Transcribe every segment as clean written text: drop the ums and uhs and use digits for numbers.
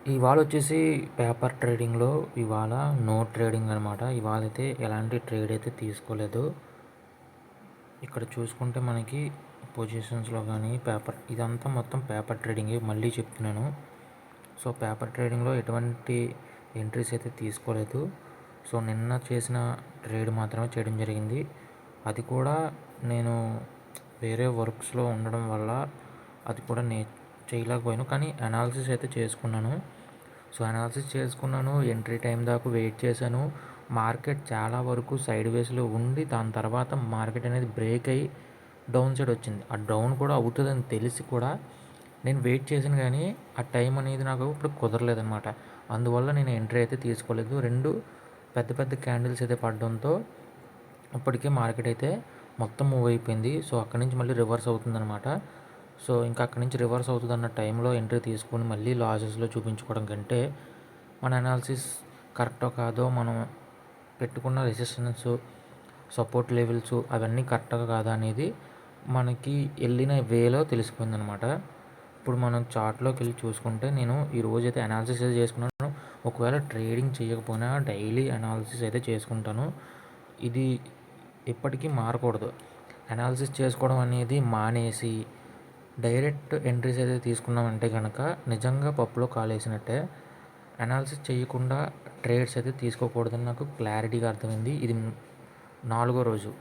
ఇవాళ వచ్చేసి పేపర్ ట్రేడింగ్‌లో ఇవాళ నో ట్రేడింగ్ అనమాట. ఇవాళైతే ఎలాంటి ట్రేడ్ అయితే తీసుకోలేదు. ఇక్కడ చూసుకుంటే మనకి పొజిషన్స్‌లో గానీ ఇదంతా మొత్తం పేపర్ ట్రేడింగే మళ్ళీ చెప్తున్నాను. సో, పేపర్ ట్రేడింగ్‌లో ఎటువంటి ఎంట్రీస్ అయితే తీసుకోలేదు. సో, నిన్న చేసిన ట్రేడ్ మాత్రమే చేయడం జరిగింది. అది కూడా నేను వేరే వర్క్స్‌లో ఉండడం వల్ల అది కూడా చేయలేకపోయాను. కానీ అనాలిసిస్ అయితే చేసుకున్నాను. సో, అనాలిసిస్ చేసుకున్నాను. ఎంట్రీ టైం దాకా వెయిట్ చేశాను. మార్కెట్ చాలా వరకు సైడ్ వేస్‌లో ఉండి దాని తర్వాత మార్కెట్ అనేది బ్రేక్ అయ్యి డౌన్ సైడ్ వచ్చింది. ఆ డౌన్ కూడా అవుతుందని తెలిసి కూడా నేను వెయిట్ చేశాను కానీ ఆ టైం అనేది నాకు ఇప్పుడు కుదరలేదనమాట. అందువల్ల నేను ఎంట్రీ అయితే తీసుకోలేదు. 2 పెద్ద పెద్ద క్యాండిల్స్ అయితే పడడంతో ఇప్పటికే మార్కెట్ అయితే మొత్తం మూవ్ అయిపోయింది. సో, అక్కడి నుంచి మళ్ళీ రివర్స్ అవుతుందనమాట. సో, ఇంకా అక్కడి నుంచి రివర్స్ అవుతుందన్న టైంలో ఎంట్రీ తీసుకొని మళ్ళీ లాసెస్‌లో చూపించుకోవడం కంటే మన అనాలిసిస్ కరెక్టో కాదో మనం పెట్టుకున్న రెసిస్టెన్స్, సపోర్ట్ లెవెల్స్ అవన్నీ కరెక్టా కాదా అనేది మనకి వెళ్ళిన వేలో తెలిసిపోయిందనమాట. ఇప్పుడు మనం చార్ట్‌లోకి వెళ్ళి చూసుకుంటే నేను ఈరోజైతే అనాలిసిస్ అయితే చేసుకున్నాను. ఒకవేళ ట్రేడింగ్ చేయకపోయినా డైలీ అనాలిసిస్ అయితే చేసుకుంటాను. ఇది ఎప్పటికీ మారకూడదు. అనాలిసిస్ చేసుకోవడం అనేది మానేసి డైరెక్ట్ ఎంట్రీస్ అయితే తీసుకున్నామంటే కనుక నిజంగా పప్పులో కాలేసినట్టే. అనాలిసిస్ చేయకుండా ట్రేడ్స్ అయితే తీసుకోకూడదని నాకు క్లారిటీగా అర్థమైంది. ఇది 4వ రోజు.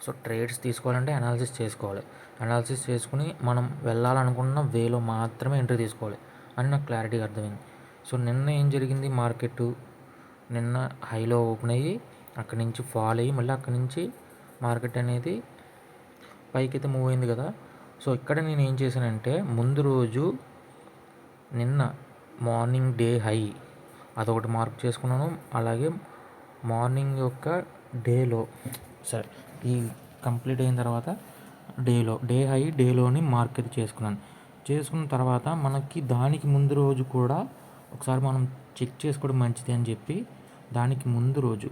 సో, ట్రేడ్స్ తీసుకోవాలంటే అనాలిసిస్ చేసుకోవాలి. అనాలిసిస్ చేసుకుని మనం వెళ్ళాలనుకున్న వేలో మాత్రమే ఎంట్రీ తీసుకోవాలి అని నాకు క్లారిటీగా అర్థమైంది. సో, నిన్న ఏం జరిగింది నిన్న హైలో ఓపెన్ అయ్యి అక్కడి నుంచి ఫాల్ అయ్యి మళ్ళీ అక్కడి నుంచి మార్కెట్ అనేది పైకైతే మూవ్ అయింది కదా. సో, ఇక్కడ నేను ఏం చేశానంటే ముందు రోజు నిన్న మార్నింగ్ డే హై అదొకటి మార్క్ చేసుకున్నాను. అలాగే మార్నింగ్ యొక్క డేలో సరే ఈ కంప్లీట్ అయిన తర్వాత డే హై డేలోని మార్కెట్ చేసుకున్న తర్వాత మనకి దానికి ముందు రోజు కూడా ఒకసారి మనం చెక్ చేసుకోవడం మంచిది అని చెప్పి దానికి ముందు రోజు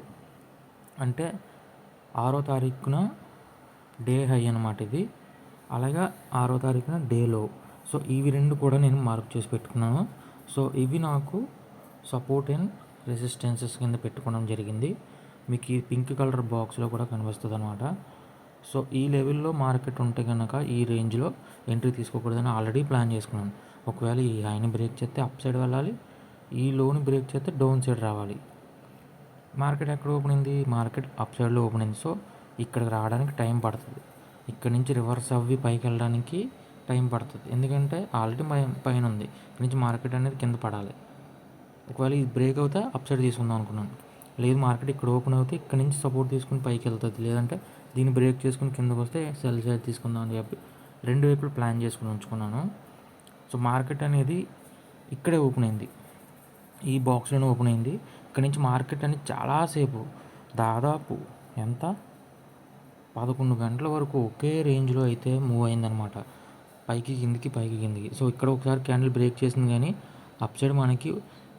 అంటే 6వ తారీఖున డే హై అనమాట ఇది. అలాగే 6వ తారీఖున డే లో. సో, ఇవి 2 కూడా నేను మార్క్ చేసి పెట్టుకున్నాను. సో, ఇవి నాకు సపోర్ట్ అండ్ రెసిస్టెన్సెస్ కింద పెట్టుకోవడం జరిగింది. మీకు ఈ పింక్ కలర్ బాక్స్లో కూడా కనిపిస్తుంది అనమాట. సో, ఈ లెవెల్లో మార్కెట్ ఉంటే కనుక ఈ రేంజ్లో ఎంట్రీ తీసుకోకూడదని ఆల్రెడీ ప్లాన్ చేసుకున్నాను. ఒకవేళ ఈ హైని బ్రేక్ చేస్తే అప్ సైడ్ వెళ్ళాలి, ఈ లోని బ్రేక్ చేస్తే డౌన్ సైడ్ రావాలి. మార్కెట్ ఎక్కడ ఓపెన్ అయింది? మార్కెట్ అప్ సైడ్లో ఓపెన్ అయింది. సో, ఇక్కడికి రావడానికి టైం పడుతుంది. ఇక్కడ నుంచి రివర్స్ అవ్వి పైకి వెళ్ళడానికి టైం పడుతుంది. ఎందుకంటే ఆల్రెడీ పైన ఉంది. ఇక్కడ నుంచి మార్కెట్ అనేది కింద పడాలి. ఒకవేళ ఇది బ్రేక్ అవుతే అప్ సైడ్ తీసుకుందాం అనుకున్నాను. లేదు మార్కెట్ ఇక్కడ ఓపెన్ అవుతే ఇక్కడ నుంచి సపోర్ట్ తీసుకుని పైకి వెళ్తుంది. లేదంటే దీన్ని బ్రేక్ చేసుకుని కిందకు వస్తే సెల్ సైడ్ తీసుకుందాం అని చెప్పి 2 వైపులు ప్లాన్ చేసుకుని ఉంచుకున్నాను. సో, మార్కెట్ అనేది ఇక్కడే ఓపెన్ అయింది. ఈ బాక్స్లోనే ఓపెన్ అయింది. ఇక్కడ నుంచి మార్కెట్ అనేది చాలాసేపు దాదాపు ఎంత 11 గంటల వరకు ఒకే రేంజ్లో అయితే మూవ్ అయిందనమాట. పైకి కిందికి. సో, ఇక్కడ ఒకసారి క్యాండిల్ బ్రేక్ చేసింది కానీ అప్ సైడ్ మనకి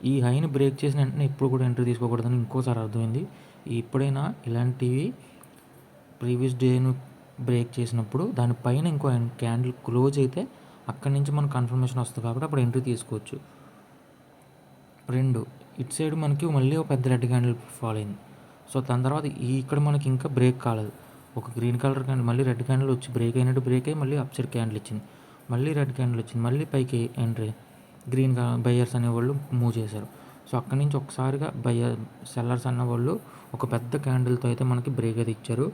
ఈ హైని బ్రేక్ చేసిన వెంటనే ఎప్పుడు కూడా ఎంట్రీ తీసుకోకూడదని ఇంకోసారి అర్థమైంది. ఎప్పుడైనా ఇలాంటివి ప్రీవియస్ డేను బ్రేక్ చేసినప్పుడు దానిపైన ఇంకో క్యాండిల్ క్లోజ్ అయితే అక్కడి నుంచి మనకు కన్ఫర్మేషన్ వస్తుంది కాబట్టి అప్పుడు ఎంట్రీ తీసుకోవచ్చు. 2 ఇటు సైడ్ మనకి మళ్ళీ ఒక పెద్ద రెడ్ క్యాండిల్ ఫాలో అయింది. సో, దాని తర్వాత ఇక్కడ మనకి ఇంకా బ్రేక్ కాలేదు. ఒక గ్రీన్ కలర్ క్యాండిల్ మళ్ళీ రెడ్ క్యాండిల్ వచ్చి బ్రేక్ అయ్యి మళ్ళీ అప్ సైడ్ క్యాండిల్ ఇచ్చింది. మళ్ళీ రెడ్ క్యాండిల్ వచ్చింది. మళ్ళీ పైకి ఎంట్రీ గ్రీన్ బయ్యర్స్ అనేవాళ్ళు మూవ్ చేశారు. సో, అక్కడి నుంచి ఒకసారిగా సెల్లర్స్ అన్నవాళ్ళు ఒక పెద్ద క్యాండిల్తో అయితే మనకి బ్రేక్ అయితే ఇచ్చారు.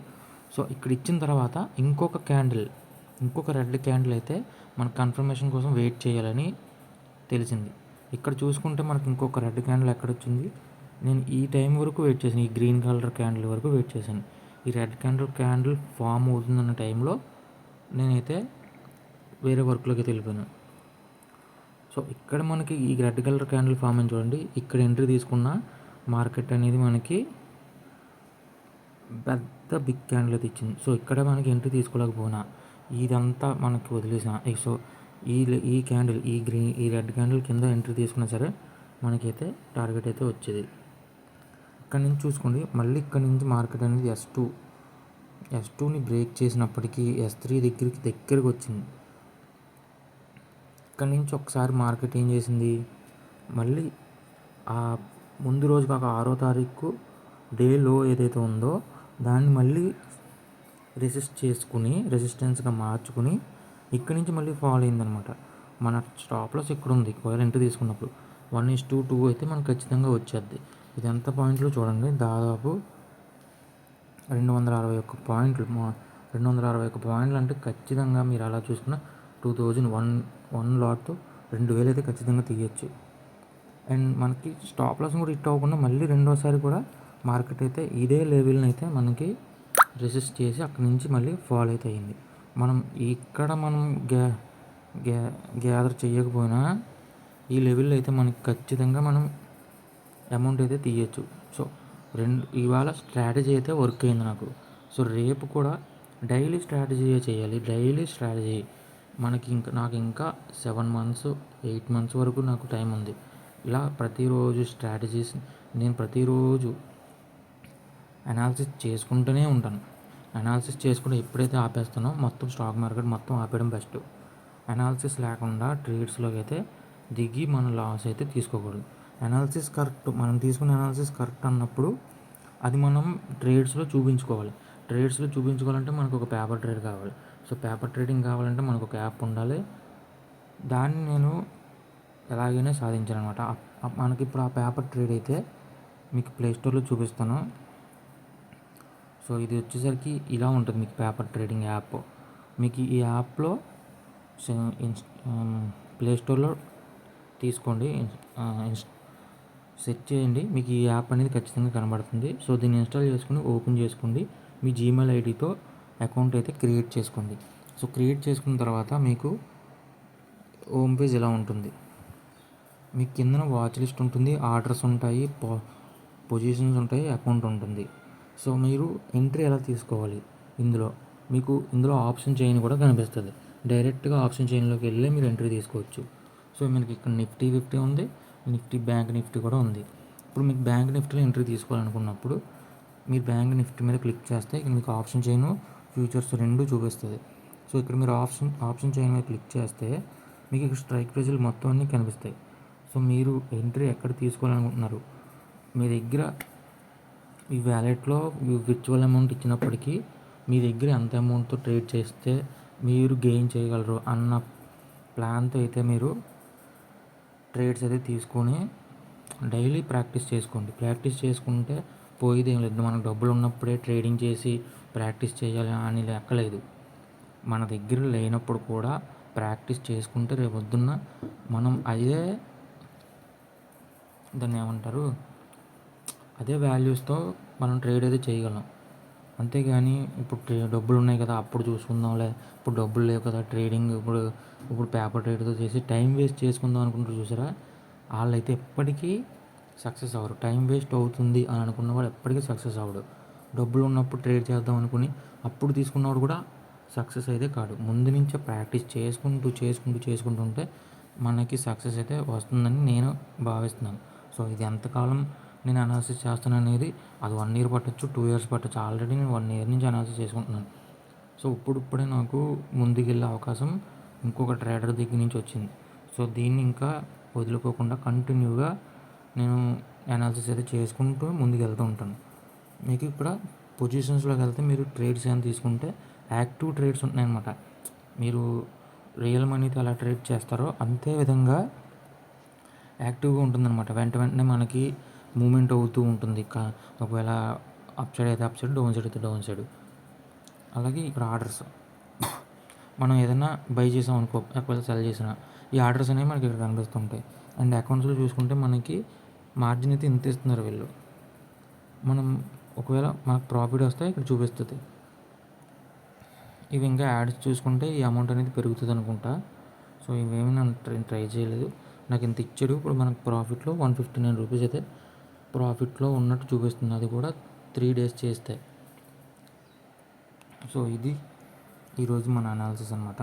సో, ఇక్కడ ఇచ్చిన తర్వాత ఇంకొక రెడ్ క్యాండిల్ అయితే మనకు కన్ఫర్మేషన్ కోసం వెయిట్ చేయాలని తెలిసింది. ఇక్కడ చూసుకుంటే మనకి ఇంకొక రెడ్ క్యాండిల్ ఎక్కడ వచ్చింది. నేను ఈ టైం వరకు వెయిట్ చేశాను. ఈ గ్రీన్ కలర్ క్యాండిల్ వరకు వెయిట్ చేశాను. ఈ రెడ్ క్యాండిల్ ఫామ్ అవుతుందన్న టైంలో నేనైతే వేరే వర్క్లోకి వెళ్ళిపోయాను. సో, ఇక్కడ మనకి ఈ రెడ్ కలర్ క్యాండిల్ ఫామ్ అని చూడండి. ఇక్కడ ఎంట్రీ తీసుకున్న మార్కెట్ అనేది మనకి పెద్ద బిగ్ క్యాండిల్ అయితే ఇచ్చింది. సో, ఇక్కడ మనకి ఎంట్రీ తీసుకోలేకపోయినా ఇదంతా మనకి వదిలేసిన సో, ఈ క్యాండిల్ ఈ రెడ్ క్యాండిల్ కింద ఎంట్రీ తీసుకున్నా సరే మనకైతే టార్గెట్ అయితే వచ్చేది. ఇక్కడ నుంచి చూసుకోండి. మళ్ళీ ఇక్కడ నుంచి మార్కెట్ అనేది S2ని బ్రేక్ చేసినప్పటికీ S3 దగ్గరికి వచ్చింది. ఇక్కడ నుంచి ఒకసారి మార్కెట్ ఏం చేసింది, మళ్ళీ ఆ ముందు రోజు కాక 6వ తారీఖు డే లో ఏదైతే ఉందో దాన్ని మళ్ళీ రెసిస్టెన్స్గా మార్చుకుని ఇక్కడి నుంచి మళ్ళీ ఫాలో అయిందనమాట. మన స్టాప్ లాస్ ఇక్కడ ఉంది. ఒకవేళ ఎంట్రీ తీసుకున్నప్పుడు 1:2 అయితే మనకు ఖచ్చితంగా వచ్చేద్ది. ఇది ఎంత పాయింట్లు చూడండి, దాదాపు 261 పాయింట్లు. 261 పాయింట్లు అంటే ఖచ్చితంగా మీరు అలా చూసుకున్న 2000 వన్ లాట్తో 2000 అయితే ఖచ్చితంగా తీయచ్చు. అండ్ మనకి స్టాప్ లాస్ కూడా హిట్ అవ్వకుండా మళ్ళీ రెండోసారి కూడా మార్కెట్ అయితే ఇదే లెవెల్ని అయితే మనకి రెసిస్ట్ చేసి అక్కడి నుంచి మళ్ళీ ఫాల్ అయితే అయింది. మనం ఇక్కడ గ్యాదర్ చేయకపోయినా ఈ లెవెల్లో అయితే మనకి ఖచ్చితంగా మనం అమౌంట్ అయితే తీయచ్చు. సో ఇవాళ స్ట్రాటజీ అయితే వర్క్ అయింది నాకు. సో రేపు కూడా డైలీ స్ట్రాటజీ చేయాలి. డైలీ స్ట్రాటజీ నాకు ఇంకా 7 మంత్స్ 8 మంత్స్ వరకు నాకు టైం ఉంది. ఇలా ప్రతిరోజు స్ట్రాటజీస్ నేను ప్రతిరోజు అనాలిసిస్ చేసుకుంటూనే ఉంటాను. అనాలిసిస్ చేసుకుంటే ఎప్పుడైతే ఆపేస్తానో మొత్తం స్టాక్ మార్కెట్ మొత్తం ఆపేయడం బెస్ట్. అనాలిసిస్ లేకుండా ట్రేడ్స్లోకి అయితే దిగి మన లాస్ అయితే తీసుకోకూడదు. అనాలిసిస్ కరెక్ట్, మనం తీసుకునే అనాలిసిస్ కరెక్ట్ అన్నప్పుడు అది మనం ట్రేడ్స్లో చూపించుకోవాలంటే మనకు ఒక పేపర్ ట్రేడ్ కావాలి. సో పేపర్ ట్రేడింగ్ కావాలంటే మనకు ఒక యాప్ ఉండాలి. దాన్ని నేను ఎలాగైనా సాధించాను అనమాట. మనకి ఇప్పుడు ఆ పేపర్ ట్రేడ్ అయితే మీకు ప్లేస్టోర్లో చూపిస్తాను. సో ఇది వచ్చేసరికి ఇలా ఉంటుంది మీకు పేపర్ ట్రేడింగ్ యాప్. మీకు ఈ యాప్లో ప్లేస్టోర్లో తీసుకోండి, సెర్చ్ చేయండి, మీకు ఈ యాప్ అనేది ఖచ్చితంగా కనబడుతుంది. సో దీన్ని ఇన్స్టాల్ చేసుకుని ఓపెన్ చేసుకోండి. మీ జీమెయిల్ ఐడితో అకౌంట్ అయితే క్రియేట్ చేసుకోండి. సో క్రియేట్ చేసుకున్న తర్వాత మీకు హోమ్ పేజ్ ఇలా ఉంటుంది. మీకు కిందన వాచ్ లిస్ట్ ఉంటుంది, ఆర్డర్స్ ఉంటాయి, పొజిషన్స్ ఉంటాయి, అకౌంట్ ఉంటుంది. సో మీరు ఎంట్రీ ఎలా తీసుకోవాలి ఇందులో ఆప్షన్ చైన్ కూడా కనిపిస్తుంది. డైరెక్ట్గా ఆప్షన్ చైన్లోకి వెళ్ళి మీరు ఎంట్రీ తీసుకోవచ్చు. సో మనకి ఇక్కడ నిఫ్టీ 50 ఉంది, బ్యాంక్ నిఫ్టీ కూడా ఉంది. ఇప్పుడు మీకు బ్యాంక్ నిఫ్టీలో ఎంట్రీ తీసుకోవాలనుకున్నప్పుడు మీరు బ్యాంక్ నిఫ్టీ మీద క్లిక్ చేస్తే ఇక్కడ మీకు ఆప్షన్ చైన్ ఫ్యూచర్స్ రెండు చూపిస్తుంది. సో ఇక్కడ మీరు ఆప్షన్ చైన్ మీద క్లిక్ చేస్తే మీకు ఇక్కడ స్ట్రైక్ ప్రైజులు మొత్తం అన్నీ కనిపిస్తాయి. సో మీరు ఎంట్రీ ఎక్కడ తీసుకోవాలనుకుంటున్నారు, మీ దగ్గర ఈ వ్యాలెట్లో విర్చువల్ అమౌంట్ ఇచ్చినప్పటికీ మీ దగ్గర ఎంత అమౌంట్తో ట్రేడ్ చేస్తే మీరు గెయిన్ చేయగలరు అన్న ప్లాన్తో అయితే మీరు ట్రేడ్స్ అయితే తీసుకొని డైలీ ప్రాక్టీస్ చేసుకోండి. ప్రాక్టీస్ చేసుకుంటే పోయేది ఏం లేదు. మనకు డబ్బులు ఉన్నప్పుడే ట్రేడింగ్ చేసి ప్రాక్టీస్ చేయాలి అని లెక్కలేదు. మన దగ్గర లేనప్పుడు కూడా ప్రాక్టీస్ చేసుకుంటే రేపొద్దున్న మనం దాన్ని ఏమంటారు, అదే వాల్యూస్తో మనం ట్రేడ్ అయితే చేయగలం. అంతేగాని ఇప్పుడు డబ్బులు ఉన్నాయి కదా అప్పుడు చూసుకుందాంలే, ఇప్పుడు డబ్బులు లేవు కదా ట్రేడింగ్ ఇప్పుడు పేపర్ ట్రేడ్తో చేసి టైం వేస్ట్ చేసుకుందాం అనుకుంటారు చూసారా, వాళ్ళైతే ఎప్పటికీ సక్సెస్ అవ్వరు. టైం వేస్ట్ అవుతుంది అని అనుకున్నవాడు ఎప్పటికీ సక్సెస్ అవ్వడు. డబ్బులు ఉన్నప్పుడు ట్రేడ్ చేద్దాం అనుకుని అప్పుడు తీసుకున్నవాడు కూడా సక్సెస్ అయితే కాడు. ముందు నుంచే ప్రాక్టీస్ చేసుకుంటుంటే మనకి సక్సెస్ అయితే వస్తుందని నేను భావిస్తున్నాను. సో ఇది ఎంతకాలం నేను అనాలిసిస్ చేస్తాను అనేది అది 1 year పట్టచ్చు, 2 years పట్టచ్చు. ఆల్రెడీ నేను 1 year నుంచి అనాలిసిస్ చేసుకుంటున్నాను. సో ఇప్పుడే నాకు ముందుకెళ్ళే అవకాశం ఇంకొక ట్రేడర్ దగ్గర నుంచి వచ్చింది. సో దీన్ని ఇంకా వదులుకోకుండా కంటిన్యూగా నేను అనాలిసిస్ అయితే చేసుకుంటూ ముందుకు వెళ్తూ ఉంటాను. మీకు ఇక్కడ పొజిషన్స్లోకి వెళ్తే మీరు ట్రేడ్స్ ఏమైనా తీసుకుంటే యాక్టివ్ ట్రేడ్స్ ఉంటున్నాయన్నమాట. మీరు రియల్ మనీతో ఎలా ట్రేడ్ చేస్తారో అంతే విధంగా యాక్టివ్గా ఉంటుందన్నమాట. వెంటనే మనకి మూమెంట్ అవుతూ ఉంటుంది. ఒకవేళ అప్ సైడ్ అయితే అప్ సైడ్, డౌన్ సైడ్ అయితే డౌన్ సైడ్. అలాగే ఇక్కడ ఆర్డర్స్ మనం ఏదైనా బై చేసాం అనుకో, ఒకవేళ సెల్ చేసిన ఈ ఆర్డర్స్ అనేవి మనకి ఇక్కడ కనిపిస్తుంటాయి. అండ్ అకౌంట్స్లో చూసుకుంటే మనకి మార్జిన్ అయితే ఇంత ఇస్తున్నారు వీళ్ళు. మనం ఒకవేళ మనకు ప్రాఫిట్ వస్తే ఇక్కడ చూపిస్తుంది. ఇవి ఇంకా యాడ్స్ చూసుకుంటే ఈ అమౌంట్ అనేది పెరుగుతుంది అనుకుంటా. సో ఇవేమీ నేను ట్రై చేయలేదు. నాకు ఇంత ఇచ్చాడు. ఇప్పుడు మనకు ప్రాఫిట్లో 159 రూపీస్ అయితే ప్రాఫిట్లో ఉన్నట్టు చూపిస్తుంది. అది కూడా 3 days చేస్తే. సో ఇది ఈరోజు మన అనాలిసిస్ అనమాట.